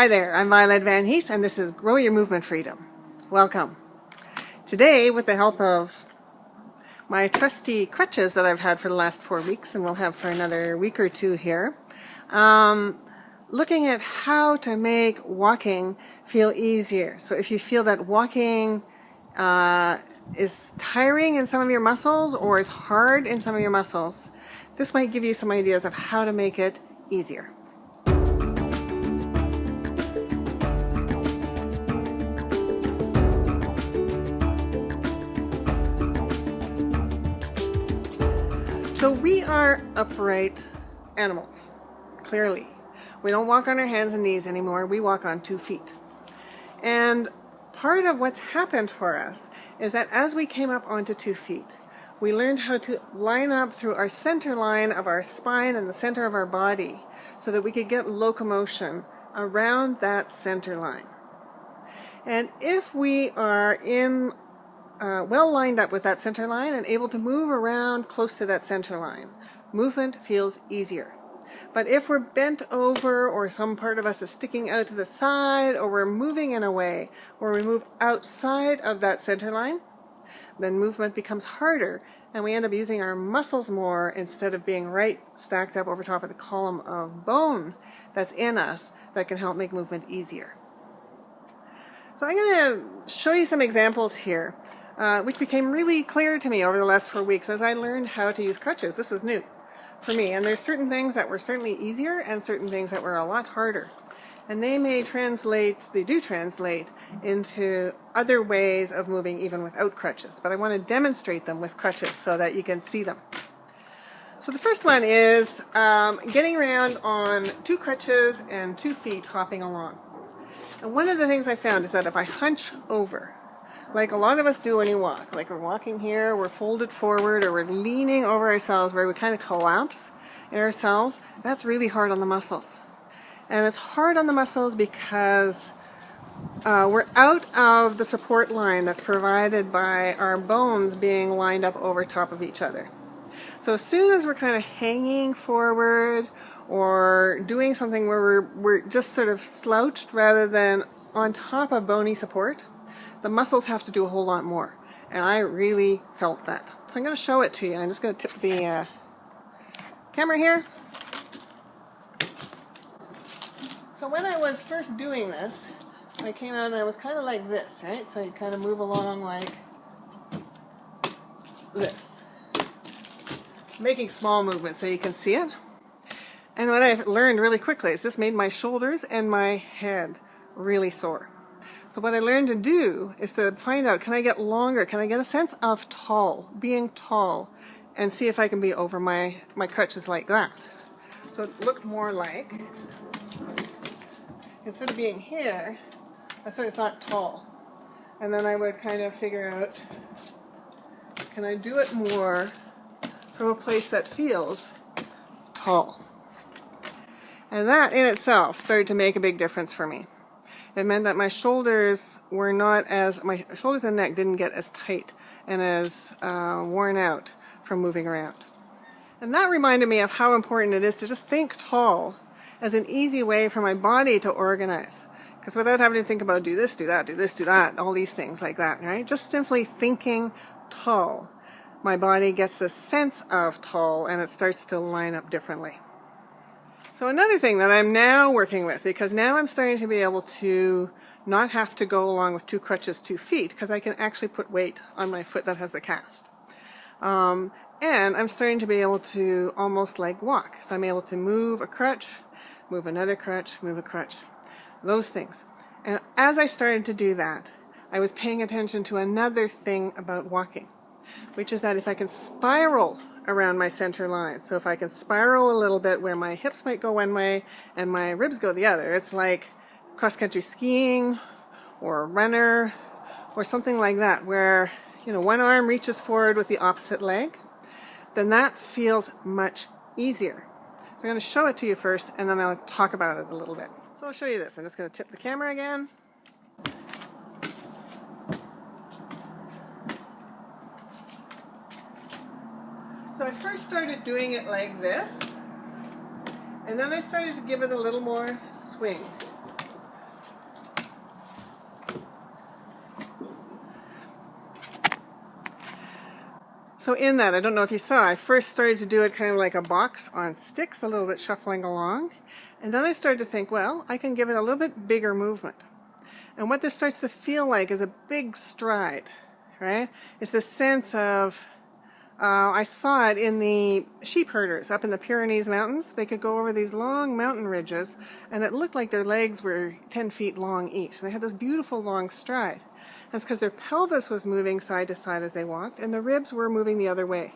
Hi there, I'm Violet Van Hees and this is Grow Your Movement Freedom. Welcome. Today, with the help of my trusty crutches that I've had for the last 4 weeks and will have for another week or two here, looking at how to make walking feel easier. So if you feel that walking is tiring in some of your muscles or is hard in some of your muscles, this might give you some ideas of how to make it easier. So we are upright animals, clearly. We don't walk on our hands and knees anymore, we walk on 2 feet. And part of what's happened for us is that as we came up onto 2 feet, we learned how to line up through our center line of our spine and the center of our body so that we could get locomotion around that center line. And if we are well lined up with that center line and able to move around close to that center line, movement feels easier. But if we're bent over or some part of us is sticking out to the side or we're moving in a way where we move outside of that center line, then movement becomes harder and we end up using our muscles more instead of being right stacked up over top of the column of bone that's in us that can help make movement easier. So I'm going to show you some examples here which became really clear to me over the last 4 weeks as I learned how to use crutches. This was new for me, and there's certain things that were certainly easier and certain things that were a lot harder. And they do translate into other ways of moving even without crutches. But I want to demonstrate them with crutches so that you can see them. So the first one is getting around on 2 crutches and 2 feet hopping along. And one of the things I found is that if I hunch over, like a lot of us do when you walk, like we're walking here, we're folded forward, or we're leaning over ourselves where we kind of collapse in ourselves, that's really hard on the muscles. And it's hard on the muscles because we're out of the support line that's provided by our bones being lined up over top of each other. So as soon as we're kind of hanging forward or doing something where we're just sort of slouched rather than on top of bony support, the muscles have to do a whole lot more. And I really felt that. So I'm going to show it to you. I'm just going to tip the camera here. So when I was first doing this, I came out and I was kind of like this, right? So you kind of move along like this. Making small movements so you can see it. And what I've learned really quickly is this made my shoulders and my head really sore. So what I learned to do is to find out, can I get longer? Can I get a sense of being tall, and see if I can be over my crutches like that? So it looked more like, instead of being here, I sort of thought tall. And then I would kind of figure out, can I do it more from a place that feels tall? And that in itself started to make a big difference for me. It meant that my shoulders and neck didn't get as tight and as worn out from moving around. And that reminded me of how important it is to just think tall as an easy way for my body to organize. Because without having to think about do this, do that, do this, do that, all these things like that, right? Just simply thinking tall, my body gets this sense of tall and it starts to line up differently. So another thing that I'm now working with, because now I'm starting to be able to not have to go along with 2 crutches, 2 feet, because I can actually put weight on my foot that has the cast. And I'm starting to be able to almost like walk. So I'm able to move a crutch, move another crutch, move a crutch. Those things. And as I started to do that, I was paying attention to another thing about walking, which is that if I can spiral around my center line, so if I can spiral a little bit where my hips might go one way and my ribs go the other, it's like cross-country skiing or a runner or something like that, where one arm reaches forward with the opposite leg, then that feels much easier. So I'm going to show it to you first and then I'll talk about it a little bit. So I'll show you this. I'm just going to tip the camera again. So I first started doing it like this, and then I started to give it a little more swing. So in that, I don't know if you saw, I first started to do it kind of like a box on sticks, a little bit shuffling along. And then I started to think, well, I can give it a little bit bigger movement. And what this starts to feel like is a big stride, right? It's this sense of, I saw it in the sheep herders up in the Pyrenees Mountains. They could go over these long mountain ridges, and it looked like their legs were 10 feet long each. They had this beautiful long stride. That's because their pelvis was moving side to side as they walked, and the ribs were moving the other way.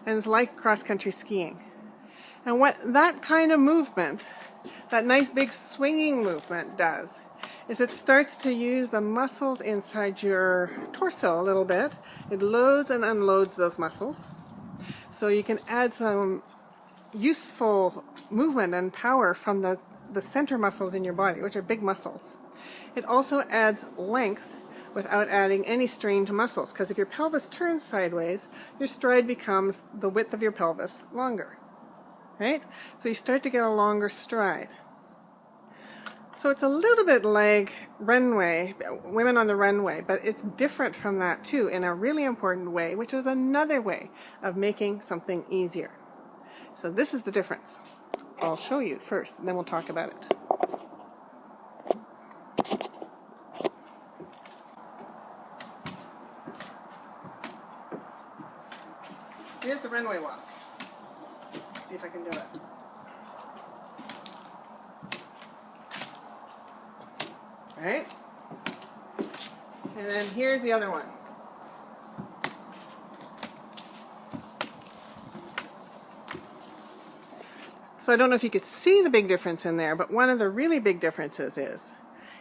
And it's like cross-country skiing. And what that kind of movement, that nice big swinging movement does, is it starts to use the muscles inside your torso a little bit. It loads and unloads those muscles. So you can add some useful movement and power from the center muscles in your body, which are big muscles. It also adds length without adding any strain to muscles, because if your pelvis turns sideways, your stride becomes the width of your pelvis longer, right? So you start to get a longer stride. So it's a little bit like runway, women on the runway, but it's different from that too in a really important way, which is another way of making something easier. So this is the difference. I'll show you first, and then we'll talk about it. Here's the runway walk. Let's see if I can do it. Right? And then here's the other one. So I don't know if you could see the big difference in there, but one of the really big differences is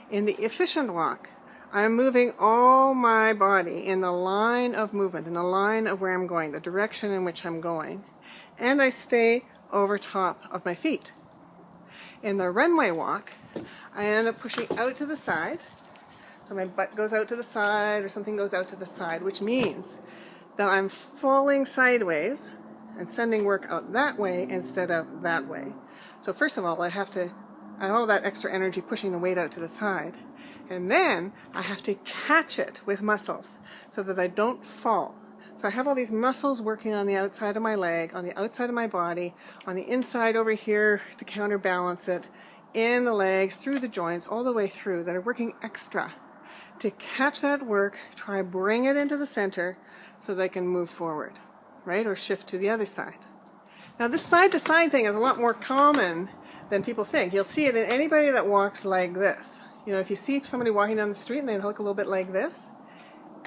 in the efficient walk, I'm moving all my body in the line of movement, in the line of where I'm going, the direction in which I'm going, and I stay over top of my feet. In the runway walk, I end up pushing out to the side, so my butt goes out to the side or something goes out to the side, which means that I'm falling sideways and sending work out that way instead of that way. So first of all, I have all that extra energy pushing the weight out to the side. And then I have to catch it with muscles so that I don't fall. So I have all these muscles working on the outside of my leg, on the outside of my body, on the inside over here to counterbalance it, in the legs, through the joints, all the way through, that are working extra to catch that work, try bring it into the center so they can move forward, right? Or shift to the other side. Now this side-to-side thing is a lot more common than people think. You'll see it in anybody that walks like this. You know, if you see somebody walking down the street and they look a little bit like this,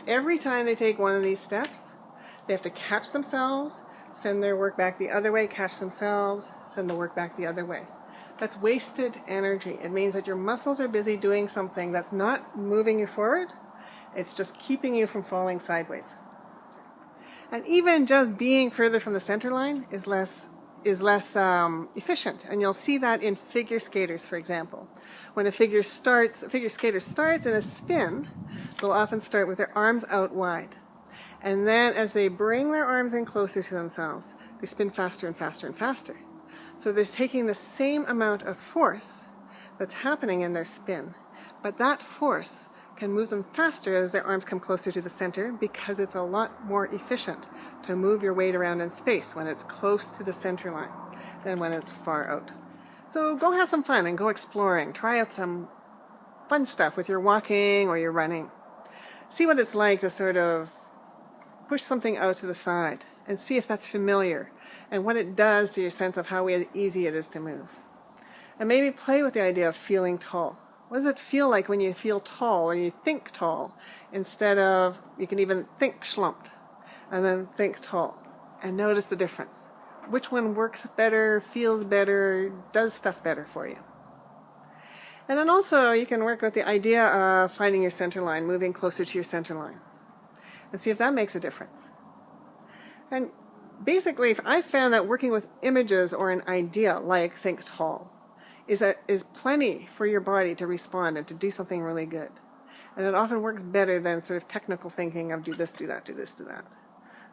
every time they take one of these steps, they have to catch themselves, send their work back the other way, catch themselves, send the work back the other way. That's wasted energy. It means that your muscles are busy doing something that's not moving you forward. It's just keeping you from falling sideways. And even just being further from the center line is less efficient, and you'll see that in figure skaters, for example. When a figure skater starts in a spin, they'll often start with their arms out wide, and then as they bring their arms in closer to themselves, they spin faster and faster and faster. So they're taking the same amount of force that's happening in their spin, but that force can move them faster as their arms come closer to the center, because it's a lot more efficient to move your weight around in space when it's close to the center line than when it's far out. So go have some fun and go exploring. Try out some fun stuff with your walking or your running. See what it's like to sort of push something out to the side and see if that's familiar and what it does to your sense of how easy it is to move. And maybe play with the idea of feeling tall. What does it feel like when you feel tall or you think tall instead of, you can even think schlumped and then think tall, and notice the difference. Which one works better, feels better, does stuff better for you? And then also you can work with the idea of finding your center line, moving closer to your center line, and see if that makes a difference. And basically, if I found that working with images or an idea like think tall is plenty for your body to respond and to do something really good. And it often works better than sort of technical thinking of do this, do that, do this, do that.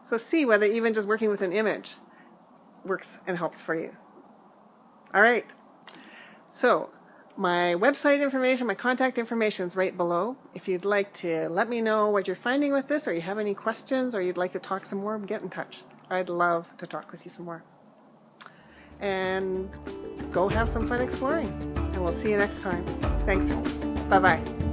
So see whether even just working with an image works and helps for you. All right. So My website information, my contact information is right below. If you'd like to let me know what you're finding with this, or you have any questions, or you'd like to talk some more, get in touch. I'd love to talk with you some more. And go have some fun exploring. And we'll see you next time. Thanks. Bye-bye.